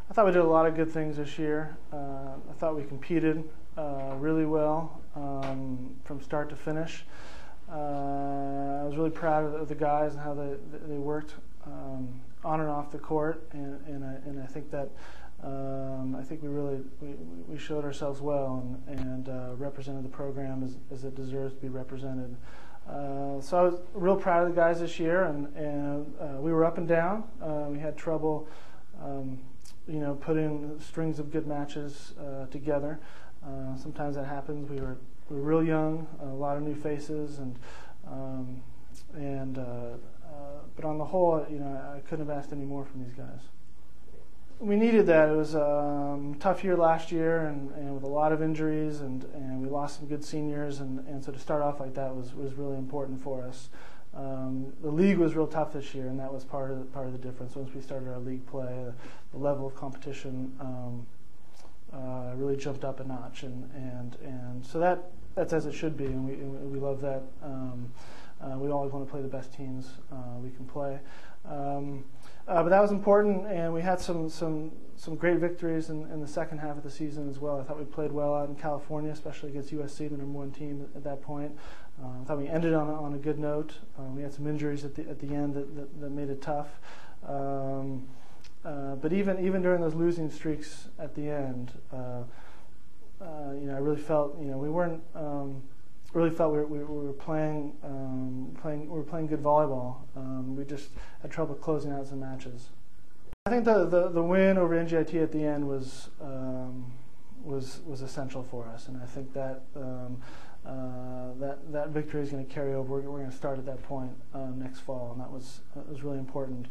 I thought we did a lot of good things this year. I thought we competed really well from start to finish. I was really proud of the guys and how they worked on and off the court, and I think that we showed ourselves well and represented the program as it deserves to be represented. So I was real proud of the guys this year, and we were up and down. We had trouble, putting strings of good matches together. Sometimes that happens. We were real young, a lot of new faces, but on the whole, I couldn't have asked any more from these guys. We needed that. It was a tough year last year, and with a lot of injuries, and we lost some good seniors, and so to start off like that was really important for us. The league was real tough this year, and that was part of the difference. Once we started our league play, the level of competition really jumped up a notch, and so that's as it should be, and we love that. We always want to play the best teams we can play. But that was important, and we had some great victories in the second half of the season as well. I thought we played well out in California, especially against USC, the #1 team at that point. I thought we ended on a good note. We had some injuries at the end that made it tough. But even during those losing streaks at the end, I really felt we weren't. Really felt we were playing good volleyball. We just had trouble closing out some matches. I think the win over NGIT at the end was essential for us, and I think that that victory is going to carry over. We're going to start at that point next fall, and that was really important.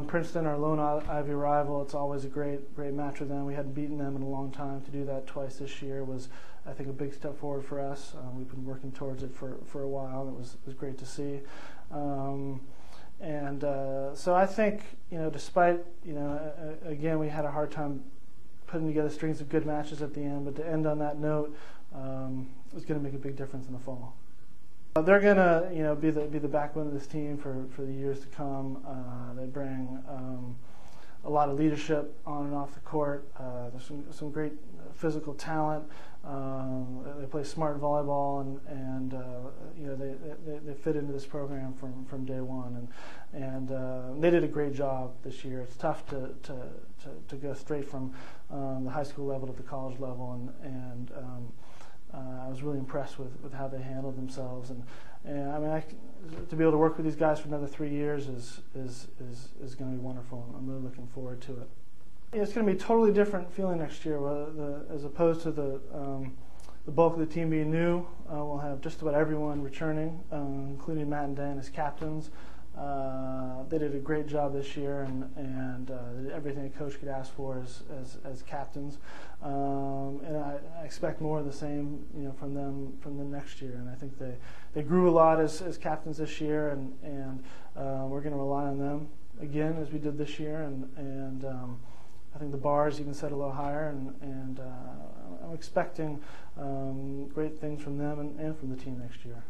Princeton, our lone Ivy rival, it's always a great match with them. We hadn't beaten them in a long time. To do that twice this year was, I think, a big step forward for us. We've been working towards it for a while, and it was great to see. So I think, despite, again, we had a hard time putting together strings of good matches at the end, but to end on that note is going to make a big difference in the fall. They're going to, be the backbone of this team for the years to come. They bring a lot of leadership on and off the court. There's some great physical talent. They play smart volleyball, and they fit into this program from day one. And they did a great job this year. It's tough to go straight from the high school level to the college level, and I was really impressed with how they handled themselves, and I mean, to be able to work with these guys for another 3 years is going to be wonderful. I'm really looking forward to it. It's going to be a totally different feeling next year, as opposed to the bulk of the team being new. We'll have just about everyone returning, including Matt and Dan as captains. They did a great job this year, and everything a coach could ask for as captains. And I expect more of the same, from them next year. And I think they grew a lot as captains this year, and we're going to rely on them again as we did this year. And I think the bar is even set a little higher, and I'm expecting great things from them and from the team next year.